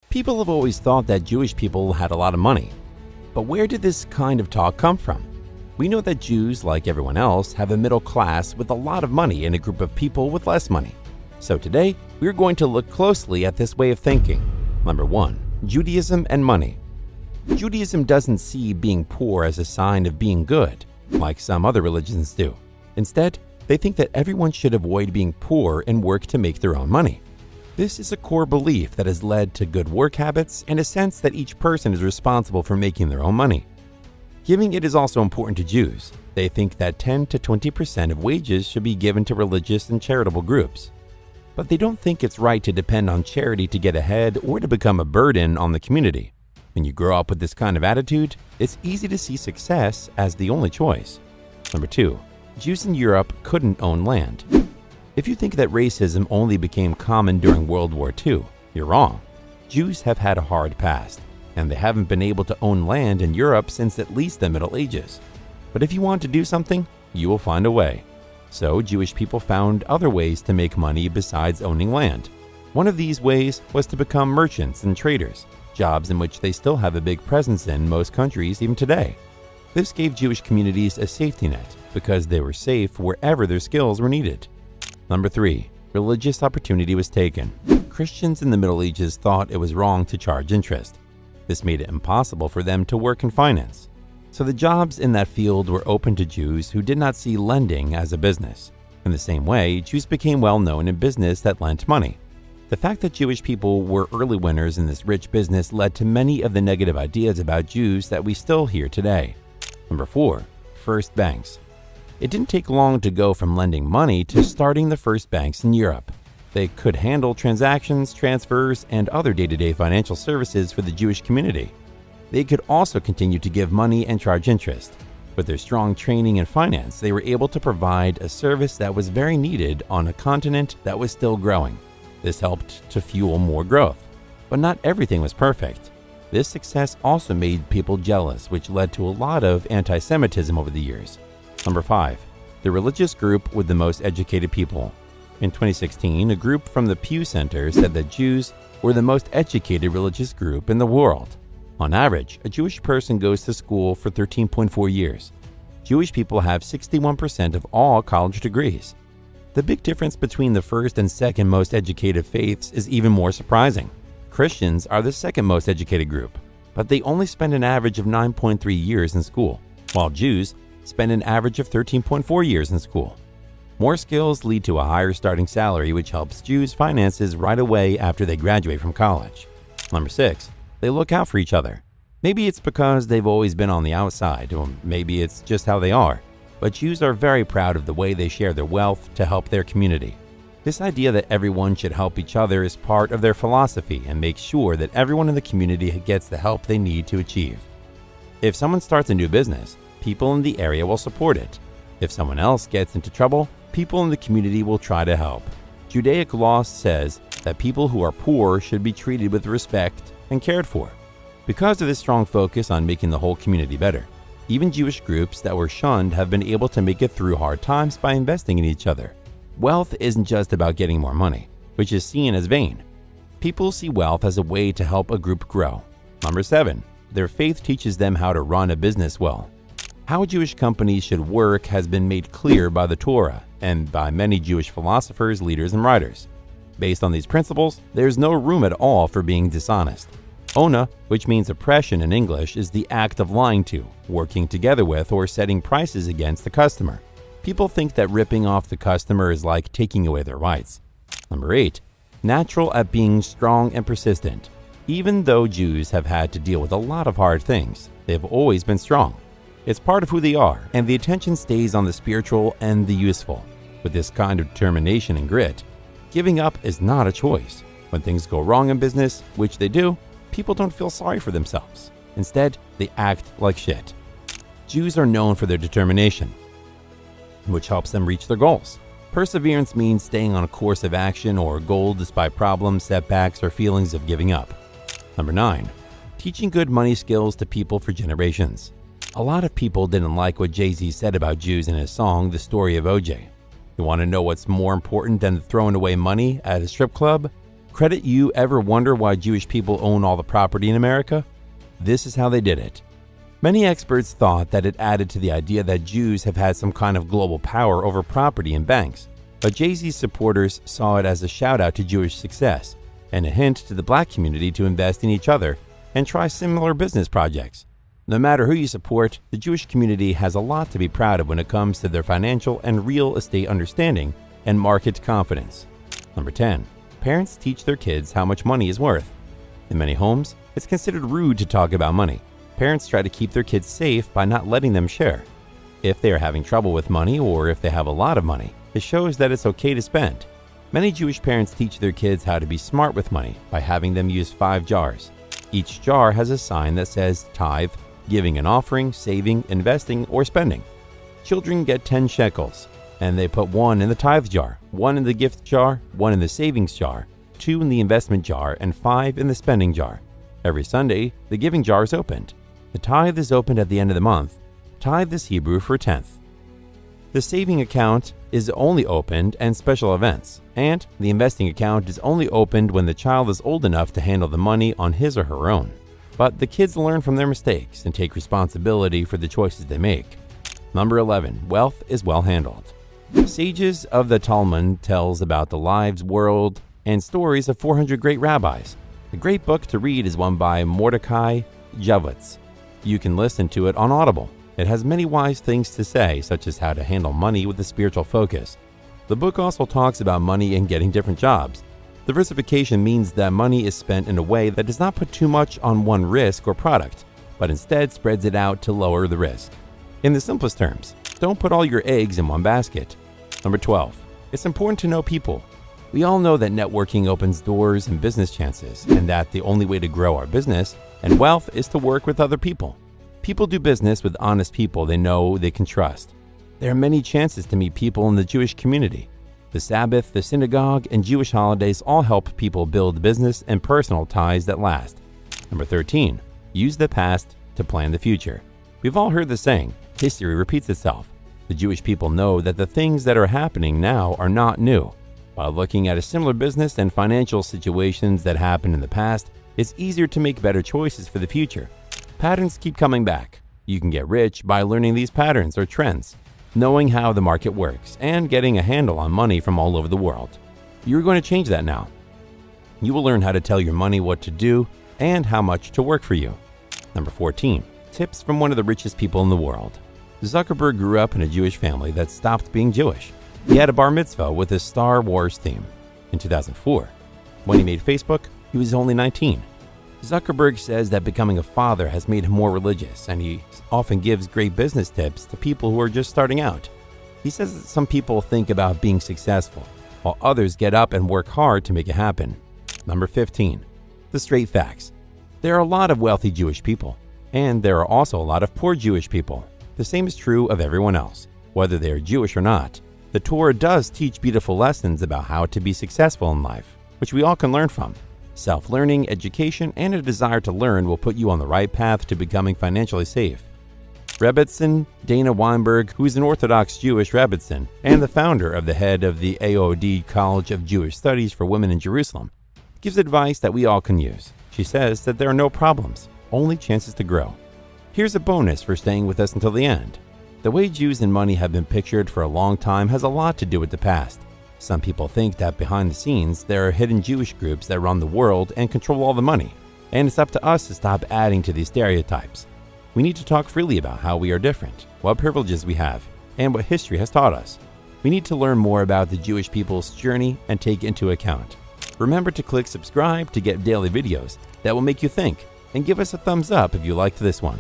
People have always thought that Jewish people had a lot of money. But where did this kind of talk come from? We know that Jews, like everyone else, have a middle class with a lot of money and a group of people with less money. So today, we're going to look closely at this way of thinking. Number 1. Judaism and money. Judaism doesn't see being poor as a sign of being good, like some other religions do. Instead, they think that everyone should avoid being poor and work to make their own money. This is a core belief that has led to good work habits and a sense that each person is responsible for making their own money. Giving it is also important to Jews. They think that 10 to 20% of wages should be given to religious and charitable groups. But they don't think it's right to depend on charity to get ahead or to become a burden on the community. When you grow up with this kind of attitude, it's easy to see success as the only choice. Number 2. Jews in Europe couldn't own land. If you think that racism only became common during World War II, you're wrong. Jews have had a hard past, and they haven't been able to own land in Europe since at least the Middle Ages. But if you want to do something, you will find a way. So Jewish people found other ways to make money besides owning land. One of these ways was to become merchants and traders, jobs in which they still have a big presence in most countries even today. This gave Jewish communities a safety net because they were safe wherever their skills were needed. Number 3. Religious opportunity was taken. Christians in the Middle Ages thought it was wrong to charge interest. This made it impossible for them to work in finance. So the jobs in that field were open to Jews who did not see lending as a business. In the same way, Jews became well known in business that lent money. The fact that Jewish people were early winners in this rich business led to many of the negative ideas about Jews that we still hear today. Number 4. First banks. It didn't take long to go from lending money to starting the first banks in Europe. They could handle transactions, transfers, and other day-to-day financial services for the Jewish community. They could also continue to give money and charge interest. With their strong training in finance, they were able to provide a service that was very needed on a continent that was still growing. This helped to fuel more growth. But not everything was perfect. This success also made people jealous, which led to a lot of anti-Semitism over the years. Number 5. The religious group with the most educated people. In 2016, a group from the Pew Center said that Jews were the most educated religious group in the world. On average, a Jewish person goes to school for 13.4 years. Jewish people have 61% of all college degrees. The big difference between the first and second most educated faiths is even more surprising. Christians are the second most educated group, but they only spend an average of 9.3 years in school, while Jews spend an average of 13.4 years in school. More skills lead to a higher starting salary, which helps Jews' finances right away after they graduate from college. Number 6. They look out for each other. Maybe it's because they've always been on the outside, or maybe it's just how they are, but Jews are very proud of the way they share their wealth to help their community. This idea that everyone should help each other is part of their philosophy and makes sure that everyone in the community gets the help they need to achieve. If someone starts a new business, people in the area will support it. If someone else gets into trouble, people in the community will try to help. Judaic law says that people who are poor should be treated with respect and cared for. Because of this strong focus on making the whole community better, even Jewish groups that were shunned have been able to make it through hard times by investing in each other. Wealth isn't just about getting more money, which is seen as vain. People see wealth as a way to help a group grow. Number 7. Their faith teaches them how to run a business well. How Jewish companies should work has been made clear by the Torah and by many Jewish philosophers, leaders, and writers. Based on these principles, there's no room at all for being dishonest. Ona, which means oppression in English, is the act of lying to, working together with, or setting prices against the customer. People think that ripping off the customer is like taking away their rights. Number 8. Natural at being strong and persistent. Even though Jews have had to deal with a lot of hard things, they've always been strong. It's part of who they are, and the attention stays on the spiritual and the useful. With this kind of determination and grit, giving up is not a choice. When things go wrong in business, which they do, people don't feel sorry for themselves. Instead, they act like shit. Jews are known for their determination, which helps them reach their goals. Perseverance means staying on a course of action or goal despite problems, setbacks, or feelings of giving up. Number 9. Teaching good money skills to people for generations. A lot of people didn't like what Jay-Z said about Jews in his song, The Story of O.J. You want to know what's more important than throwing away money at a strip club? Credit you ever wonder why Jewish people own all the property in America? This is how they did it. Many experts thought that it added to the idea that Jews have had some kind of global power over property and banks, but Jay-Z's supporters saw it as a shout-out to Jewish success and a hint to the black community to invest in each other and try similar business projects. No matter who you support, the Jewish community has a lot to be proud of when it comes to their financial and real estate understanding and market confidence. Number 10. Parents teach their kids how much money is worth. In many homes, it's considered rude to talk about money. Parents try to keep their kids safe by not letting them share. If they are having trouble with money or if they have a lot of money, it shows that it's okay to spend. Many Jewish parents teach their kids how to be smart with money by having them use 5 jars. Each jar has a sign that says tithe, giving an offering, saving, investing, or spending. Children get 10 shekels, and they put 1 in the tithe jar, 1 in the gift jar, 1 in the savings jar, 2 in the investment jar, and 5 in the spending jar. Every Sunday, the giving jar is opened. The tithe is opened at the end of the month. Tithe is Hebrew for tenth. The saving account is only opened in special events, and the investing account is only opened when the child is old enough to handle the money on his or her own. But the kids learn from their mistakes and take responsibility for the choices they make. Number 11. Wealth is well handled. Sages of the Talmud tells about the lives, world, and stories of 400 great rabbis. A great book to read is one by Mordecai Javutz. You can listen to it on Audible. It has many wise things to say, such as how to handle money with a spiritual focus. The book also talks about money and getting different jobs. Diversification means that money is spent in a way that does not put too much on one risk or product, but instead spreads it out to lower the risk. In the simplest terms, don't put all your eggs in one basket. Number 12. It's important to know people. We all know that networking opens doors and business chances, and that the only way to grow our business and wealth is to work with other people. People do business with honest people they know they can trust. There are many chances to meet people in the Jewish community. The Sabbath, the synagogue, and Jewish holidays all help people build business and personal ties that last. Number 13. Use the past to plan the future. We've all heard the saying, history repeats itself. The Jewish people know that the things that are happening now are not new. By looking at a similar business and financial situations that happened in the past, it's easier to make better choices for the future. Patterns keep coming back. You can get rich by learning these patterns or trends, knowing how the market works, and getting a handle on money from all over the world. You're going to change that now. You will learn how to tell your money what to do and how much to work for you. Number 14. Tips from one of the richest people in the world. Zuckerberg grew up in a Jewish family that stopped being Jewish. He had a bar mitzvah with his Star Wars theme. In 2004, when he made Facebook, he was only 19. Zuckerberg says that becoming a father has made him more religious, and he often gives great business tips to people who are just starting out. He says that some people think about being successful, while others get up and work hard to make it happen. Number 15. The straight facts. There are a lot of wealthy Jewish people, and there are also a lot of poor Jewish people. The same is true of everyone else, whether they are Jewish or not. The Torah does teach beautiful lessons about how to be successful in life, which we all can learn from. Self-learning, education, and a desire to learn will put you on the right path to becoming financially safe. Rebbitzin Dana Weinberg, who is an Orthodox Jewish Rebbitzin and the founder of the head of the AOD College of Jewish Studies for Women in Jerusalem, gives advice that we all can use. She says that there are no problems, only chances to grow. Here's a bonus for staying with us until the end. The way Jews and money have been pictured for a long time has a lot to do with the past. Some people think that behind the scenes, there are hidden Jewish groups that run the world and control all the money, and it's up to us to stop adding to these stereotypes. We need to talk freely about how we are different, what privileges we have, and what history has taught us. We need to learn more about the Jewish people's journey and take into account. Remember to click subscribe to get daily videos that will make you think, and give us a thumbs up if you liked this one.